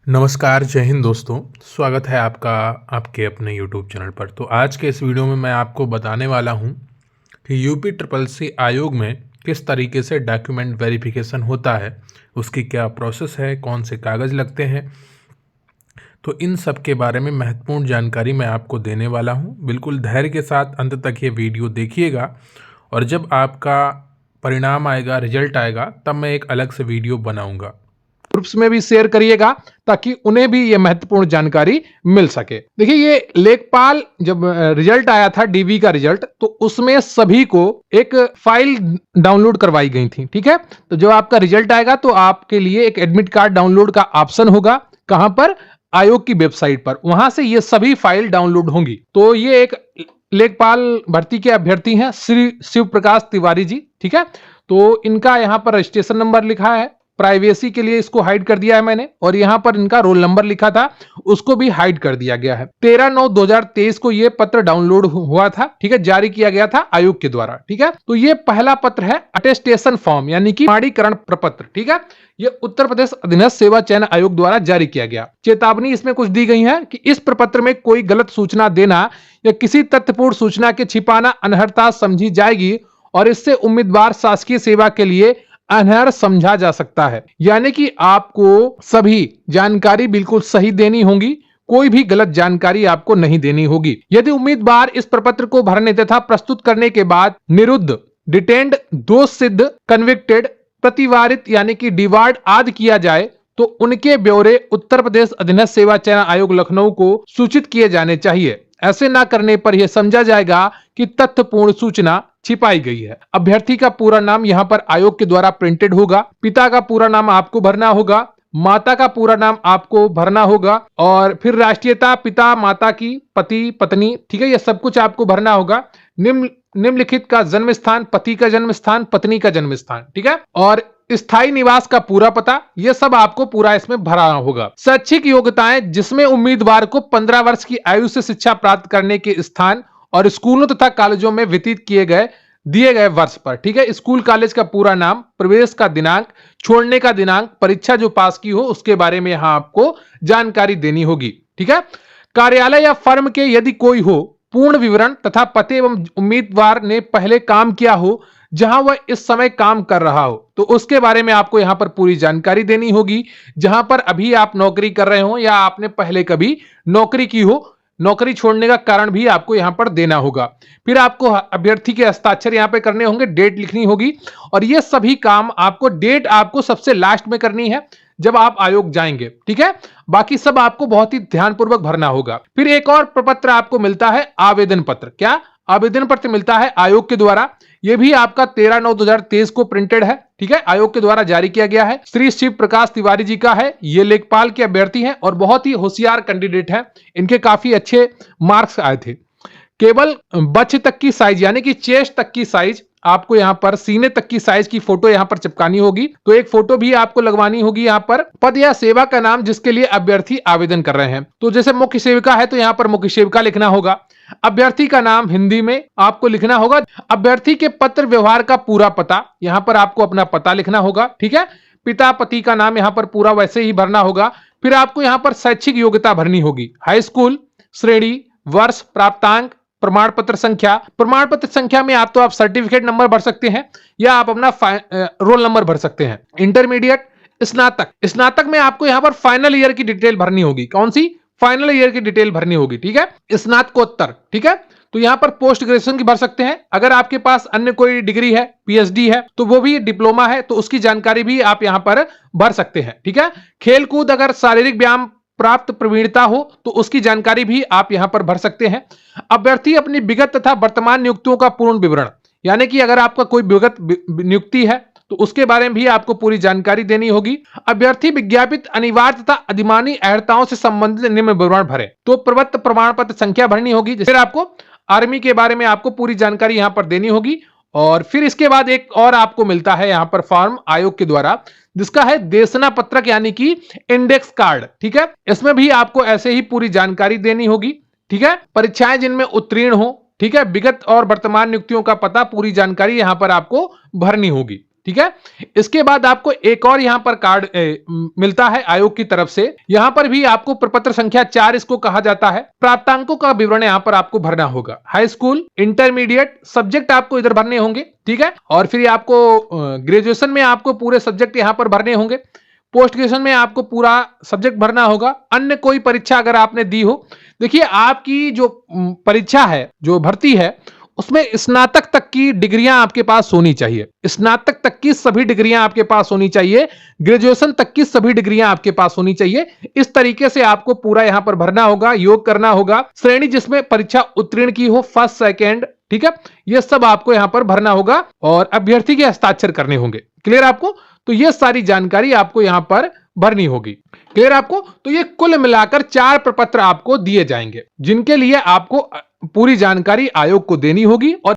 नमस्कार, जय हिंद दोस्तों। स्वागत है आपका आपके अपने यूट्यूब चैनल पर। तो आज के इस वीडियो में मैं आपको बताने वाला हूं कि यूपी ट्रिपल सी आयोग में किस तरीके से डॉक्यूमेंट वेरिफिकेशन होता है, उसकी क्या प्रोसेस है, कौन से कागज़ लगते हैं। तो इन सब के बारे में महत्वपूर्ण जानकारी मैं आपको देने वाला हूं। बिल्कुल धैर्य के साथ अंत तक ये वीडियो देखिएगा और जब आपका परिणाम आएगा, रिजल्ट आएगा, तब मैं एक अलग से वीडियो बनाऊँगा। ग्रुप्स में भी शेयर करिएगा ताकि उन्हें भी ये महत्वपूर्ण जानकारी मिल सके। देखिए, ये लेखपाल जब रिजल्ट आया था डीवी का रिजल्ट, तो उसमें सभी को एक फाइल डाउनलोड करवाई गई थी। ठीक है, तो जब आपका रिजल्ट आएगा तो आपके लिए एक एडमिट कार्ड डाउनलोड का ऑप्शन होगा। कहां पर? आयोग की वेबसाइट पर। वहां से ये सभी फाइल डाउनलोड होंगी। तो ये एक लेखपाल भर्ती के अभ्यर्थी हैं श्री शिव प्रकाश तिवारी जी। ठीक है, तो इनका यहाँ पर रजिस्ट्रेशन नंबर लिखा है। प्राइवेसी के लिए इसको हाइड कर दिया है मैंने, और यहां पर इनका रोल नंबर लिखा था, उसको भी हाइड कर दिया गया है। 13/9/2023 को यह पत्र डाउनलोड हुआ था। ठीक है, जारी किया गया था आयोग के द्वारा। ठीक है, तो ये पहला पत्र है अटेस्टेशन फॉर्म, यानी कि प्रमाणीकरण प्रपत्र। ठीक है, ये उत्तर प्रदेश अधीनस्थ सेवा चयन आयोग द्वारा जारी किया गया। चेतावनी इसमें कुछ दी गई है कि इस प्रपत्र में कोई गलत सूचना देना या किसी तथ्यपूर्ण सूचना के छिपाना अनर्हता समझी जाएगी और इससे उम्मीदवार शासकीय सेवा के लिए अनर्ह समझा जा सकता है। यानी कि आपको सभी जानकारी बिल्कुल सही देनी होगी, कोई भी गलत जानकारी आपको नहीं देनी होगी। यदि उम्मीदवार इस प्रपत्र को भरने तथा प्रस्तुत करने के बाद निरुद्ध, डिटेन्ड, दोष सिद्ध, कन्विक्टेड, प्रतिवारित यानी कि डिवार्ड आदि किया जाए तो उनके ब्यौरे उत्तर प्रदेश अधीनस्थ सेवा चयन आयोग लखनऊ को सूचित किए जाने चाहिए। ऐसे ना करने पर यह समझा जाएगा कि तथ्यपूर्ण सूचना छिपाई गई है। अभ्यर्थी का पूरा नाम यहाँ पर आयोग के द्वारा प्रिंटेड होगा। पिता का पूरा नाम आपको भरना होगा, माता का पूरा नाम आपको भरना होगा, और फिर राष्ट्रीयता, पिता माता की, पति पत्नी, ठीक है, ये सब कुछ आपको भरना होगा। निम्नलिखित का जन्म स्थान, पति का जन्म स्थान, पत्नी का जन्म स्थान, ठीक है, और स्थायी निवास का पूरा पता, यह सब आपको पूरा इसमें भरना होगा। शैक्षिक योग्यताएं, जिसमें उम्मीदवार को 15 वर्ष की आयु से शिक्षा प्राप्त करने के स्थान और स्कूलों तथा कॉलेजों में व्यतीत दिए गए वर्ष पर, ठीक है, स्कूल कॉलेज का पूरा नाम, प्रवेश का दिनांक, छोड़ने का दिनांक, परीक्षा जो पास की हो उसके बारे में यहां आपको जानकारी देनी होगी। ठीक है, कार्यालय या फर्म के यदि कोई हो, पूर्ण विवरण तथा पते एवं उम्मीदवार ने पहले काम किया हो जहां वह इस समय काम कर रहा हो तो उसके बारे में आपको यहां पर पूरी जानकारी देनी होगी। जहां पर अभी आप नौकरी कर रहे हो या आपने पहले कभी नौकरी की हो, नौकरी छोड़ने का कारण भी आपको यहां पर देना होगा। फिर आपको अभ्यर्थी के हस्ताक्षर यहां पे करने होंगे, डेट लिखनी होगी, और ये सभी काम आपको, डेट आपको सबसे लास्ट में करनी है जब आप आयोग जाएंगे। ठीक है, बाकी सब आपको बहुत ही ध्यानपूर्वक भरना होगा। फिर एक और प्रपत्र आपको मिलता है, आवेदन पत्र। क्या? आवेदन पत्र मिलता है आयोग के द्वारा। यह भी आपका 13/9/2023 को प्रिंटेड है। ठीक है, आयोग के द्वारा जारी किया गया है। श्री शिव प्रकाश तिवारी जी का है। ये लेखपाल के अभ्यर्थी हैं और बहुत ही होशियार कैंडिडेट हैं। इनके काफी अच्छे मार्क्स आए थे। केवल बच्च तक की साइज, यानी कि चेस्ट तक की साइज, आपको यहां पर सीने तक की साइज की फोटो यहां पर चिपकानी होगी। तो एक फोटो भी आपको लगवानी होगी। यहां पर पद या सेवा का नाम जिसके लिए अभ्यर्थी आवेदन कर रहे हैं, तो जैसे मुख्य सेविका है तो यहां पर मुख्य सेविका लिखना होगा। अभ्यर्थी का नाम हिंदी में आपको लिखना होगा। अभ्यर्थी के पत्र व्यवहार का पूरा पता, यहां पर आपको अपना पता लिखना होगा। ठीक है, पिता पति का नाम यहां पर पूरा वैसे ही भरना होगा। फिर आपको यहां पर शैक्षिक योग्यता भरनी होगी। हाई स्कूल, श्रेणी, वर्ष, प्राप्तांक, प्रमाण पत्र संख्या। प्रमाण पत्र संख्या में आप सर्टिफिकेट नंबर भर सकते हैं या आप अपना रोल नंबर भर सकते हैं। इंटरमीडिएट, स्नातक, स्नातक में आपको यहां पर फाइनल ईयर की डिटेल भरनी होगी। कौन सी? फाइनल ईयर की डिटेल भरनी होगी। ठीक है, स्नातकोत्तर। ठीक है, तो यहां पर पोस्ट ग्रेजुएशन की भर सकते हैं। अगर आपके पास अन्य कोई डिग्री है, पीएचडी है, तो वो भी, डिप्लोमा है तो उसकी जानकारी भी आप यहां पर भर सकते हैं। ठीक है, खेलकूद, अगर शारीरिक व्यायाम प्राप्त प्रवीणता हो तो उसकी जानकारी भी आप यहां पर भर सकते हैं। अभ्यर्थी अपनी विगत तथा वर्तमान नियुक्तियों का पूर्ण विवरण, यानी कि अगर आपका कोई विगत नियुक्ति है तो उसके बारे में भी आपको पूरी जानकारी देनी होगी। अभ्यर्थी विज्ञापित अनिवार्य तथा अधिमानी अर्हताओं से संबंधित निम्न विवरण भरे। तो प्रवृत्त प्रमाण पत्र संख्या भरनी होगी। फिर आपको आर्मी के बारे में आपको पूरी जानकारी यहां पर देनी होगी। और फिर इसके बाद एक और आपको मिलता है यहां पर फॉर्म आयोग के द्वारा, जिसका है देशना पत्रक, यानी कि इंडेक्स कार्ड। ठीक है, इसमें भी आपको ऐसे ही पूरी जानकारी देनी होगी। ठीक है, परीक्षाएं जिनमें उत्तीर्ण हो, ठीक है, विगत और वर्तमान नियुक्तियों का पता, पूरी जानकारी यहां पर आपको भरनी होगी। ठीक है। इसके बाद आपको एक और यहां पर कार्ड मिलता है आयोग की तरफ से। यहां पर भी आपको प्रपत्र संख्या 4 इसको कहा जाता है। प्राप्तांकों का विवरण यहां पर आपको भरना होगा। हाई स्कूल, इंटरमीडिएट सब्जेक्ट आपको इधर भरने होंगे, ठीक है। और फिर आपको ग्रेजुएशन में आपको पूरे सब्जेक्ट यहां पर भरने होंगे। पोस्ट ग्रेजुएशन में आपको पूरा सब्जेक्ट भरना होगा। अन्य कोई परीक्षा अगर आपने दी हो, देखिए आपकी जो परीक्षा है, जो भर्ती है, उसमें स्नातक तक की डिग्रियां आपके पास होनी चाहिए। स्नातक तक की सभी डिग्रियां आपके पास होनी चाहिए। ग्रेजुएशन तक की सभी डिग्रियां आपके पास होनी चाहिए। इस तरीके से आपको पूरा यहां पर भरना होगा, योग करना होगा। श्रेणी जिसमें परीक्षा उत्तीर्ण की हो, फर्स्ट सेकंड, ठीक है, यह सब आपको यहां पर भरना होगा और अभ्यर्थी के हस्ताक्षर करने होंगे। क्लियर आपको? तो यह सारी जानकारी आपको यहां पर भरनी होगी। क्लियर आपको? तो ये कुल मिलाकर 4 प्रपत्र आपको दिए जाएंगे, जिनके लिए आपको पूरी जानकारी आयोग को देनी होगी और